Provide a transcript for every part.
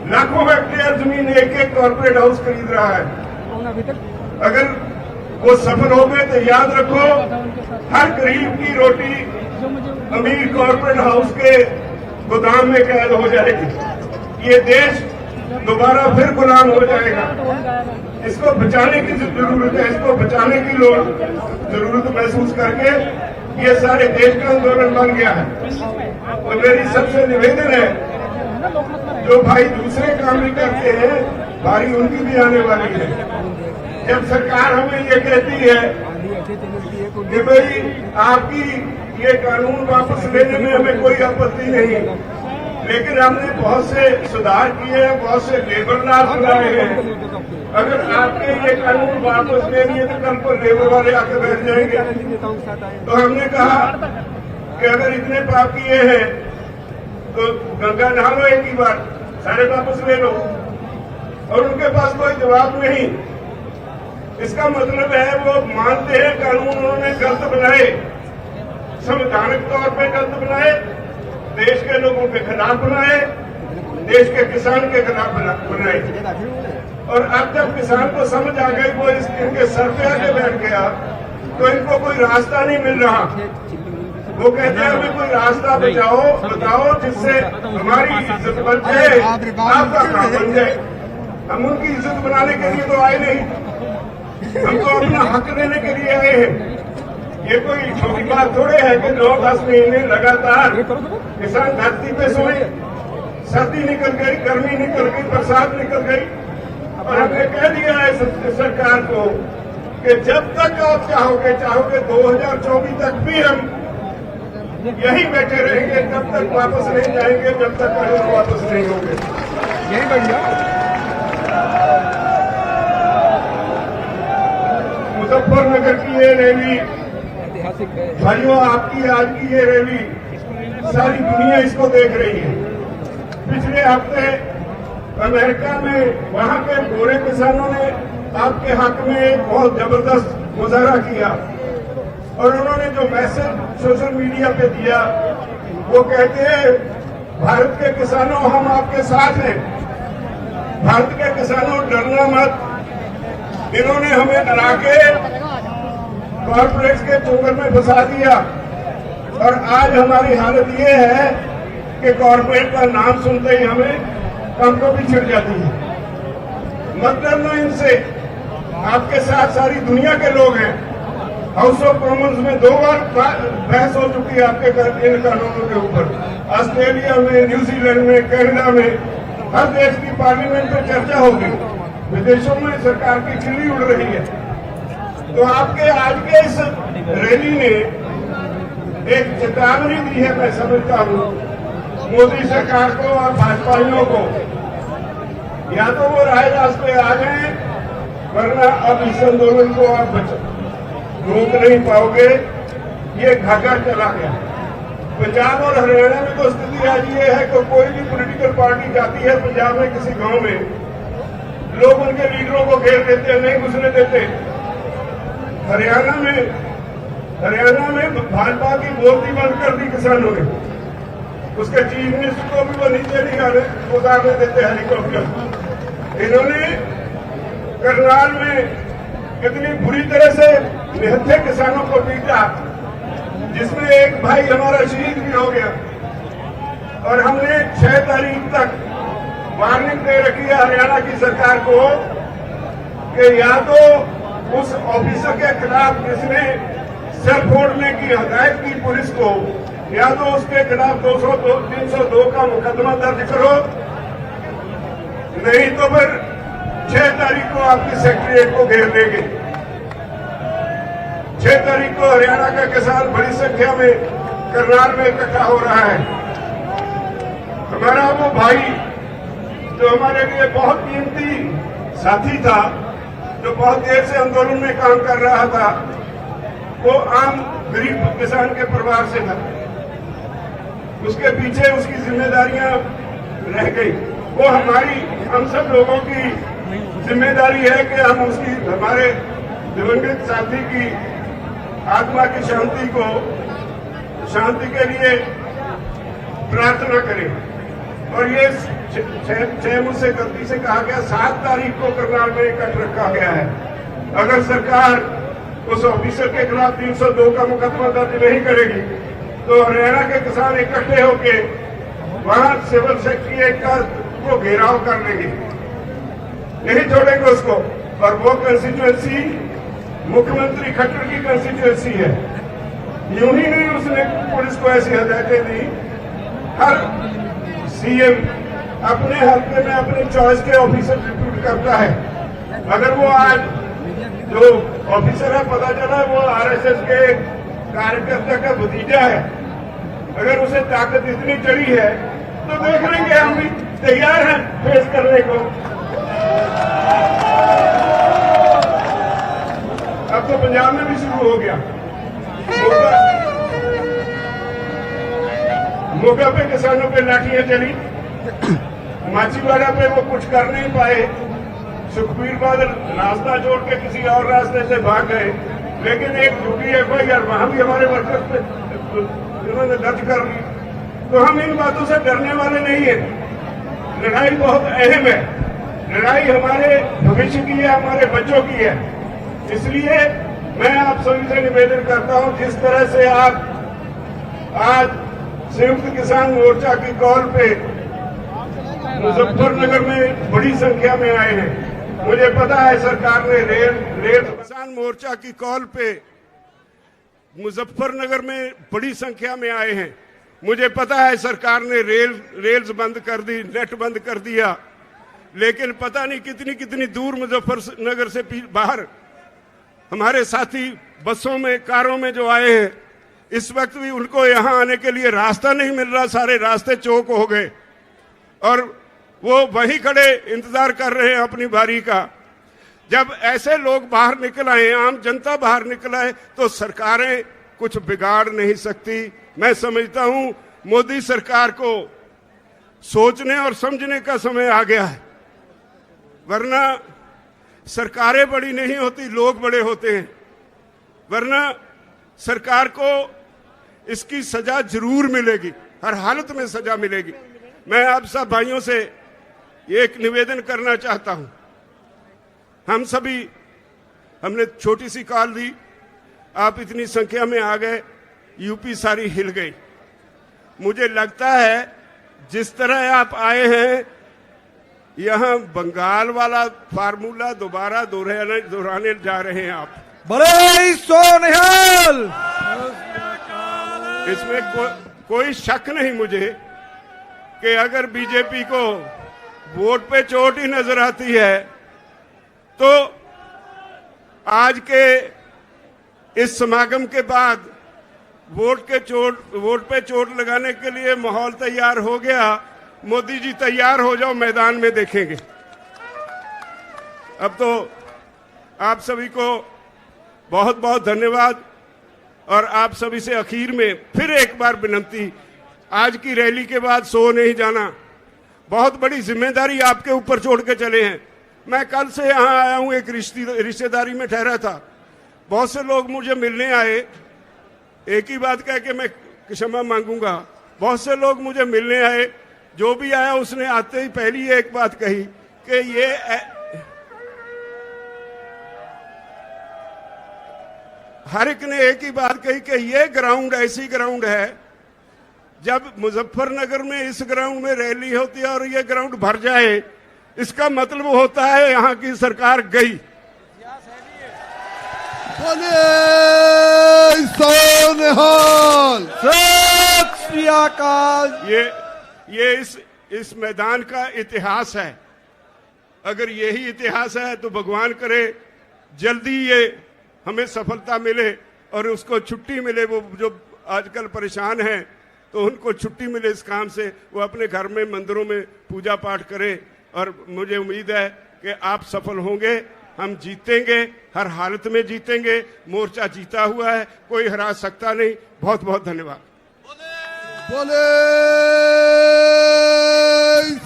लाखों हेक्टेयर जमीन एक एक कॉर्पोरेट हाउस खरीद रहा है। अगर वो सफल हो गए तो याद रखो, हर गरीब की रोटी अमीर कॉर्पोरेट हाउस के गोदाम में कैद हो जाएगी। ये देश दोबारा फिर गुलाम हो जाएगा। इसको बचाने की जरूरत है, इसको बचाने की जरूरत महसूस करके ये सारे देश का आंदोलन बन गया है। तो मेरी सबसे निवेदन है, जो भाई दूसरे काम भी करते हैं, बारी उनकी भी आने वाली है। जब सरकार हमें ये कहती है कि भाई आपकी ये कानून वापस लेने में हमें कोई आपत्ति नहीं, लेकिन हमने बहुत से सुधार किए हैं, बहुत से लेबर लॉ बनाए हैं। अगर आपके ये कानून वापस ले लिए तो कल को लेबर वाले आके बैठ जाएंगे। तो हमने कहा कि अगर इतने पाप किए हैं तो गंगा नहा लो एक ही बार, सारे वापस ले लो। और उनके पास कोई जवाब नहीं। इसका मतलब है वो मानते हैं कानून उन्होंने गलत बनाए, संवैधानिक तौर पे गलत बनाए, देश के लोगों के खिलाफ बनाए, देश के किसान के खिलाफ बनाए। और अब जब किसान को समझ आ गई, वो इनके सर पे आके बैठ गया, तो इनको कोई रास्ता नहीं मिल रहा। वो कहते हैं हमें कोई रास्ता बताओ जिससे हमारी इज्जत बन जाए, आपका काम बन जाए। हम उनकी इज्जत बनाने के लिए तो आए नहीं, हम तो अपना हक लेने के लिए आए हैं। ये कोई छोटी बात थोड़े है कि 9-10 महीने लगातार किसान धरती पे सोए, सर्दी निकल गई, गर्मी निकल गई, बरसात निकल गई, और हमने कह दिया है सरकार को कि जब तक आप चाहोगे 2024 तक भी हम यही बैठे रहेंगे, जब तक वापस नहीं जाएंगे, जब तक कानून वापस नहीं होंगे। यही बढ़िया। मुजफ्फरनगर की ये रैली, भाइयों आपकी आज की ये रैली सारी दुनिया इसको देख रही है। पिछले हफ्ते अमेरिका में वहां के गोरे किसानों ने आपके हक में बहुत जबरदस्त मुजाहरा किया, और उन्होंने जो मैसेज सोशल मीडिया पे दिया, वो कहते हैं भारत के किसानों हम आपके साथ हैं, भारत के किसानों डरना मत। इन्होंने हमें डरा के कॉर्पोरेट्स के चोकर में फंसा दिया, और आज हमारी हालत ये है कि कॉर्पोरेट का नाम सुनते ही हमें कंपो भी छिड़ जाती है। मत डरना इनसे, आपके साथ सारी दुनिया के लोग हैं। हाउस ऑफ कॉमन्स में 2 बार बहस हो चुकी है आपके इन कानूनों के ऊपर। ऑस्ट्रेलिया में, न्यूजीलैंड में, कनाडा में, हर देश की पार्लियामेंट में चर्चा होगी। विदेशों में सरकार की खिल्ली उड़ रही है। तो आपके आज के इस रैली ने एक चेतावनी दी है, मैं समझता हूँ, मोदी सरकार को और भाजपाइयों को। या तो वो राय रास्ते आ जाए, वरना अब इस आंदोलन को आप रोक नहीं पाओगे। ये घाटा चला गया। पंजाब और हरियाणा में तो स्थिति आज ये है कि कोई भी पॉलिटिकल पार्टी जाती है पंजाब में किसी गांव में, लोग उनके लीडरों को घेर देते हैं, नहीं घुसने देते। हरियाणा में भाजपा की बोलती बंद कर दी किसानों ने। उसके चीफ मिनिस्टर को भी वो नीचे नहीं उतारने देते हेलीकॉप्टर। इन्होंने करनाल में कितनी बुरी तरह से निहत्थे किसानों को पीटा, जिसमें एक भाई हमारा शहीद भी हो गया। और हमने 6 तारीख तक वार्निंग दे रखी है हरियाणा की सरकार को कि या तो उस ऑफिसर के खिलाफ जिसने सर फोड़ने की हदायत की पुलिस को, या तो उसके खिलाफ 302 का मुकदमा दर्ज करो, नहीं तो फिर 6 तारीख को आपकी सेक्रेटरीट को घेर देंगे। 6 तारीख को हरियाणा का किसान बड़ी संख्या में करनाल में इकट्ठा हो रहा है। हमारा वो भाई जो हमारे लिए बहुत कीमती साथी था, जो बहुत देर से आंदोलन में काम कर रहा था, वो आम गरीब किसान के परिवार से था। उसके पीछे उसकी जिम्मेदारियां रह गई। वो हम सब लोगों की जिम्मेदारी है कि हम उसकी, हमारे दिवंगत साथी की आत्मा की शांति के लिए प्रार्थना करें। और ये छह मुझसे गलती से कहा गया 7 तारीख को करनाल में इकट्ठ रखा गया है। अगर सरकार उस ऑफिसर के खिलाफ 302 का मुकदमा दर्ज नहीं करेगी तो हरियाणा के किसान इकट्ठे होके वहां सिविल सेक्रेटरीट को घेराव कर लेंगे, नहीं छोड़ेंगे उसको। और वो कंस्टिट्यूएंसी मुख्यमंत्री खट्टर की कंस्टिट्यूएंसी है। यूं ही नहीं उसने पुलिस को ऐसी हदायतें दी। हर सीएम अपने हल्के में अपने चॉइस के ऑफिसर रिक्रूट करता है। अगर वो आज जो ऑफिसर है पता चला वो आरएसएस के कार्यकर्ता का भतीजा है, अगर उसे ताकत इतनी चढ़ी है तो देख लेंगे, हम भी तैयार हैं फेस करने को। अब तो पंजाब में भी शुरू हो गया। मोगा पे किसानों पे लाठियां चली, माछीवाड़ा पे वो कुछ कर नहीं पाए। सुखबीर बादल रास्ता छोड़ के किसी और रास्ते से भाग गए, लेकिन एक झूठी एफआईआर वहां भी हमारे वर्कर्स पे उन्होंने दर्ज कर ली। तो हम इन बातों से डरने वाले नहीं है। लड़ाई बहुत अहम है, लड़ाई हमारे भविष्य की है, हमारे बच्चों की है। इसलिए मैं आप सभी से निवेदन करता हूं, जिस तरह से आप आज संयुक्त किसान मोर्चा की कॉल पे मुजफ्फरनगर में बड़ी संख्या में आए हैं। मुझे पता है सरकार ने रेल किसान मोर्चा की कॉल पे मुजफ्फरनगर में बड़ी संख्या में आए हैं। मुझे पता है सरकार ने रेल्स बंद कर दी, नेट बंद कर दिया, लेकिन पता नहीं कितनी कितनी दूर मुजफ्फरनगर से बाहर हमारे साथी बसों में, कारों में जो आए हैं, इस वक्त भी उनको यहां आने के लिए रास्ता नहीं मिल रहा। सारे रास्ते चौक हो गए और वो वहीं खड़े इंतजार कर रहे हैं अपनी बारी का। जब ऐसे लोग बाहर निकल आए, आम जनता बाहर निकल आए, तो सरकारें कुछ बिगाड़ नहीं सकती। मैं समझता हूं मोदी सरकार को सोचने और समझने का समय आ गया है, वरना सरकारें बड़ी नहीं होती, लोग बड़े होते हैं। वरना सरकार को इसकी सजा जरूर मिलेगी, हर हालत में सजा मिलेगी। मैं आप सब भाइयों से एक निवेदन करना चाहता हूं। हम सभी, हमने छोटी सी कॉल दी, आप इतनी संख्या में आ गए, यूपी सारी हिल गई। मुझे लगता है जिस तरह आप आए हैं, यहां बंगाल वाला फार्मूला दोबारा दोहराने जा रहे हैं आप। बड़े सोनिहाल, इसमें कोई शक नहीं मुझे कि अगर बीजेपी को वोट पे चोट ही नजर आती है तो आज के इस समागम के बाद वोट पे चोट लगाने के लिए माहौल तैयार हो गया। मोदी जी तैयार हो जाओ, मैदान में देखेंगे। अब तो आप सभी को बहुत बहुत धन्यवाद। और आप सभी से आखिर में फिर एक बार विनती, आज की रैली के बाद सो नहीं जाना। बहुत बड़ी जिम्मेदारी आपके ऊपर छोड़ के चले हैं। मैं कल से यहां आया हूं, एक रिश्तेदारी में ठहरा था। बहुत से लोग मुझे मिलने आए, एक ही बात कह के मैं क्षमा मांगूंगा। बहुत से लोग मुझे मिलने आए, जो भी आया उसने आते ही पहली एक बात कही कि ये हर एक ने एक ही बात कही कि ये ग्राउंड ऐसी ग्राउंड है, जब मुजफ्फरनगर में इस ग्राउंड में रैली होती है और ये ग्राउंड भर जाए, इसका मतलब होता है यहाँ की सरकार गई। बोले सोनिहाल, सत श्री अकाल। ये इस मैदान का इतिहास है। अगर यही इतिहास है तो भगवान करे जल्दी ये हमें सफलता मिले और उसको छुट्टी मिले। वो जो आजकल परेशान हैं तो उनको छुट्टी मिले इस काम से, वो अपने घर में मंदिरों में पूजा पाठ करें। और मुझे उम्मीद है कि आप सफल होंगे, हम जीतेंगे, हर हालत में जीतेंगे। मोर्चा जीता हुआ है, कोई हरा सकता नहीं। बहुत बहुत धन्यवाद। बोले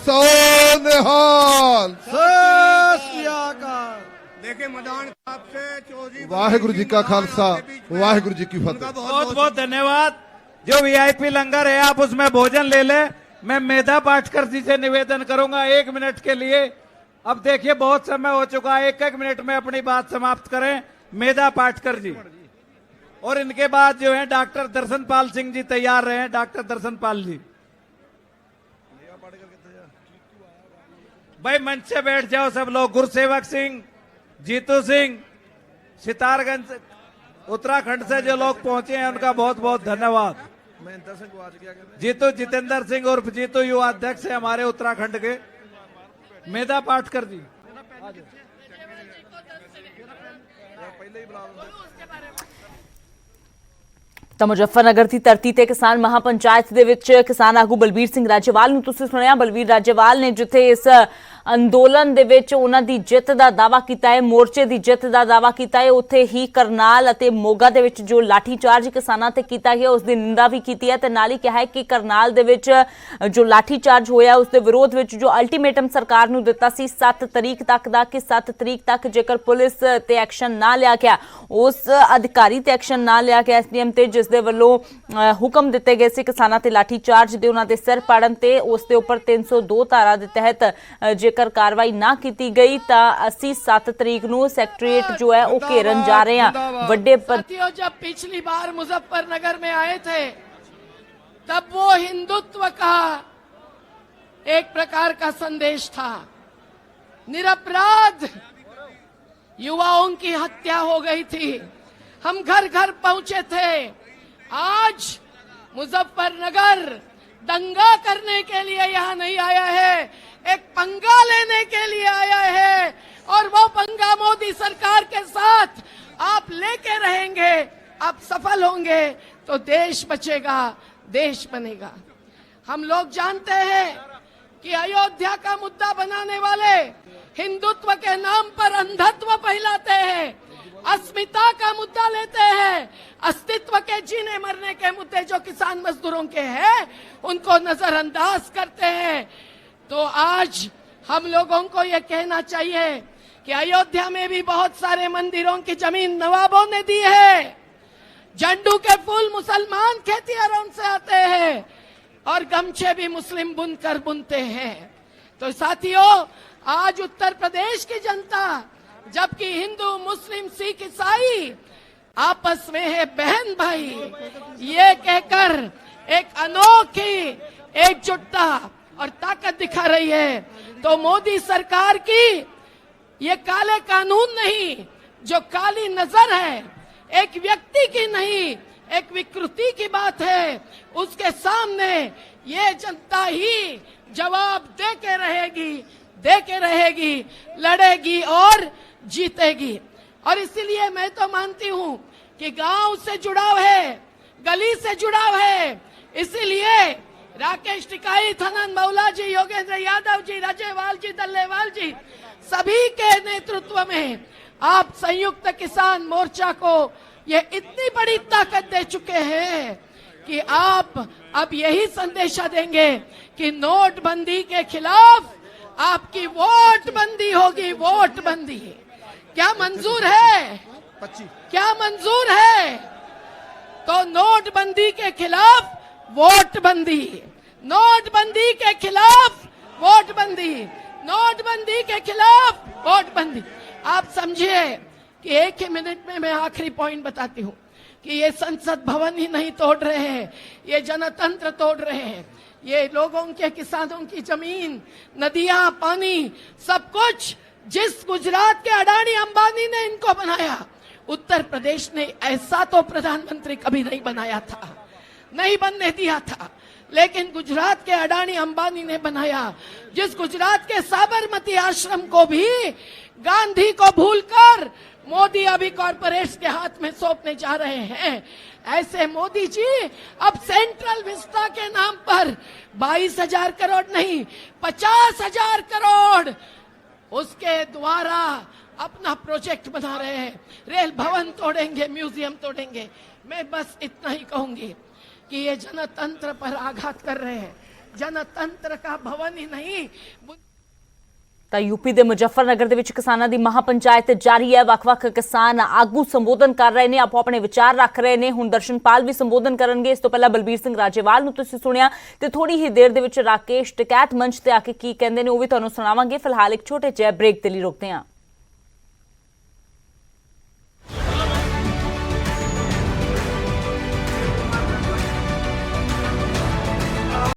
सोनिहाल, सत श्री अकाल। देखिए मैदान आपसे चौधरी वाहिगुरु जी का खालसा, वाहिगुरु जी की फतेह। बहुत बहुत धन्यवाद। जो वीआईपी लंगर है आप उसमें भोजन ले लें। मैं मेधा पाटकर जी से निवेदन करूंगा 1 मिनट के लिए। अब देखिए बहुत समय हो चुका है, 1-1 मिनट में अपनी बात समाप्त करें। मेधा पाटकर जी, और इनके बाद जो है डॉक्टर दर्शनपाल सिंह जी तैयार रहे। डॉक्टर दर्शनपाल जी भाई मंच से बैठ जाओ सब लोग। गुरसेवक सिंह, जीतू सिंह, सितारगंज उत्तराखंड से जो लोग पहुंचे हैं उनका बहुत बहुत धन्यवाद। जीतू जितेंद्र सिंह उर्फ जीतू युवा अध्यक्ष है हमारे उत्तराखंड के। मेधा पाटकर जी ਤਾਂ ਮੁਜ਼ੱਫਰਨਗਰ ਦੀ ਧਰਤੀ ਤੇ ਕਿਸਾਨ ਮਹਾਪੰਚਾਇਤ ਦੇ ਵਿੱਚ ਕਿਸਾਨ ਆਗੂ ਬਲਬੀਰ ਸਿੰਘ ਰਾਜੇਵਾਲ ਨੂੰ ਤੁਸੀਂ ਸੁਣਿਆ। ਬਲਬੀਰ ਰਾਜੇਵਾਲ ਨੇ ਜਿੱਥੇ ਇਸ ਅੰਦੋਲਨ ਦੇ ਵਿੱਚ ਉਹਨਾਂ ਦੀ ਜਿੱਤ ਦਾ ਦਾਅਵਾ ਕੀਤਾ ਹੈ, ਮੋਰਚੇ ਦੀ ਜਿੱਤ ਦਾ ਦਾਅਵਾ ਕੀਤਾ ਹੈ, ਉੱਥੇ ਹੀ ਕਰਨਾਲ ਅਤੇ ਮੋਗਾ ਦੇ ਵਿੱਚ ਜੋ ਲਾਠੀ ਚਾਰਜ ਕਿਸਾਨਾਂ ਤੇ ਕੀਤਾ ਗਿਆ ਉਸ ਦੀ ਨਿੰਦਾ ਵੀ ਕੀਤੀ ਹੈ ਤੇ ਨਾਲ ਹੀ ਕਿਹਾ ਹੈ ਕਿ ਕਰਨਾਲ ਦੇ ਵਿੱਚ ਜੋ ਲਾਠੀ ਚਾਰਜ ਹੋਇਆ ਉਸ ਦੇ ਵਿਰੋਧ ਵਿੱਚ ਜੋ ਅਲਟੀਮੇਟਮ ਸਰਕਾਰ ਨੂੰ ਦਿੱਤਾ ਸੀ 7 ਤਰੀਕ ਤੱਕ ਦਾ ਕਿ 7 ਤਰੀਕ ਤੱਕ ਜੇਕਰ ਪੁਲਿਸ ਤੇ ਐਕਸ਼ਨ ਨਾ ਲਿਆ ਗਿਆ, ਉਸ ਅਧਿਕਾਰੀ ਤੇ ਐਕਸ਼ਨ ਨਾ ਲਿਆ ਗਿਆ ਐਸਡੀਐਮ ਤੇ, ਜਿਸ ਦੇ ਵੱਲੋਂ ਹੁਕਮ ਦਿੱਤੇ ਗਏ ਸੀ ਕਿਸਾਨਾਂ ਤੇ ਲਾਠੀ ਚਾਰਜ ਦੇ ਉਹਨਾਂ ਦੇ ਸਿਰ ਪਾੜਨ ਤੇ, ਉਸ ਦੇ ਉੱਪਰ 302 ਧਾਰਾ ਦੇ ਤਹਿਤ ਜੇਕਰ कार्रवाई ना की गई तो ਅਸੀਂ 7 तरीक ਨੂੰ सेक्रेटरीट जो है वो घेरन जा रहे हैं। बड़े साथियों, जब पिछली बार मुजफ्फरनगर में आए थे तब वो हिंदुत्व का एक प्रकार का संदेश था। निरपराध युवाओं की हत्या हो गई थी, हम घर घर पहुंचे थे। आज मुजफ्फरनगर दंगा करने के लिए यहाँ नहीं आया है, एक पंगा लेने के लिए आया है और वो पंगा मोदी सरकार के साथ आप लेके रहेंगे, आप सफल होंगे तो देश बचेगा, देश बनेगा। हम लोग जानते हैं कि अयोध्या का मुद्दा बनाने वाले हिंदुत्व के नाम पर अंधत्व फैलाते हैं, अस्मिता का मुद्दा लेते हैं, अस्तित्व के जीने मरने के मुद्दे जो किसान मजदूरों के हैं उनको नजरअंदाज करते हैं। तो आज हम लोगों को यह कहना चाहिए कि अयोध्या में भी बहुत सारे मंदिरों की जमीन नवाबों ने दी है, झंडू के फूल मुसलमान खेतिहरों से आते हैं और गमछे भी मुस्लिम बुनकर बुनते हैं। तो साथियों, आज उत्तर प्रदेश की जनता, जबकि हिंदू मुस्लिम सिख ईसाई आपस में है बहन भाई, ये कहकर एक अनोखी एकजुटता और ताकत दिखा रही है, तो मोदी सरकार की ये काले कानून नहीं, जो काली नजर है, एक व्यक्ति की नहीं एक विकृति की बात है, उसके सामने ये जनता ही जवाब देके रहेगी, लड़ेगी और जीतेगी। और इसीलिए मैं तो मानती हूं कि गांव से जुड़ाव है, गली से जुड़ाव है। इसीलिए राकेश टिकाई, थनन मौला जी, योगेंद्र यादव जी, राजेवाल जी, दल्लेवाल जी, सभी के नेतृत्व में आप संयुक्त किसान मोर्चा को ये इतनी बड़ी ताकत दे चुके हैं कि आप अब यही संदेशा देंगे कि नोटबंदी के खिलाफ आपकी वोट बंदी होगी, वोट बंदी। क्या मंजूर है? क्या मंजूर है? तो नोटबंदी के खिलाफ वोट बंदी, नोटबंदी के खिलाफ वोट बंदी, नोटबंदी के खिलाफ वोट बंदी। आप समझिए कि 1 ही मिनट में मैं आखिरी पॉइंट बताती हूँ कि ये संसद भवन ही नहीं तोड़ रहे हैं, ये जनतंत्र तोड़ रहे हैं। ये लोगों के, किसानों की जमीन, नदियां, पानी, सब कुछ जिस गुजरात के अडानी अंबानी ने इनको बनाया, उत्तर प्रदेश ने ऐसा तो प्रधानमंत्री कभी नहीं बनाया था, नहीं बनने दिया था, लेकिन गुजरात के अडानी अंबानी ने बनाया। जिस गुजरात के साबरमती आश्रम को भी गांधी को भूलकर मोदी अभी कॉर्पोरेट्स के हाथ में सौंपने जा रहे हैं। ऐसे मोदी जी अब सेंट्रल विस्टा के नाम पर 22,000 करोड़ नहीं, 50,000 करोड़ उसके द्वारा अपना प्रोजेक्ट बना रहे हैं। रेल भवन तोड़ेंगे, म्यूजियम तोड़ेंगे। मैं बस इतना ही कहूंगी कि ये जनतंत्र पर आघात कर रहे हैं। जनतंत्र का भवन ही नहीं, ਤਾਂ यूपी ਦੇ ਮੁਜ਼ੱਫਰਨਗਰ ਦੇ ਵਿੱਚ ਕਿਸਾਨਾਂ ਦੀ ਮਹਾਪੰਚਾਇਤ ਜਾਰੀ ਹੈ। ਵੱਖ-ਵੱਖ ਕਿਸਾਨ ਆਗੂ ਸੰਬੋਧਨ ਕਰ ਰਹੇ ਨੇ, ਆਪੋ ਆਪਣੇ ਵਿਚਾਰ ਰੱਖ ਰਹੇ ਨੇ। ਹੁਣ ਦਰਸ਼ਨਪਾਲ ਵੀ ਸੰਬੋਧਨ ਕਰਨਗੇ। ਇਸ ਤੋਂ ਪਹਿਲਾਂ ਬਲਬੀਰ ਸਿੰਘ ਰਾਜੇਵਾਲ ਨੂੰ ਤੁਸੀਂ ਸੁਣਿਆ ਤੇ ਥੋੜੀ ਹੀ ਦੇਰ ਦੇ ਵਿੱਚ ਰਾਕੇਸ਼ ਟਕੈਤ ਮੰਚ ਤੇ ਆ ਕੇ ਕੀ ਕਹਿੰਦੇ ਨੇ ਉਹ ਵੀ ਤੁਹਾਨੂੰ ਸੁਣਾਵਾਂਗੇ। ਫਿਲਹਾਲ ਇੱਕ ਛੋਟੇ ਜਿਹੇ ਬ੍ਰੇਕ ਦੇ ਲਈ ਰੁਕਦੇ ਹਾਂ।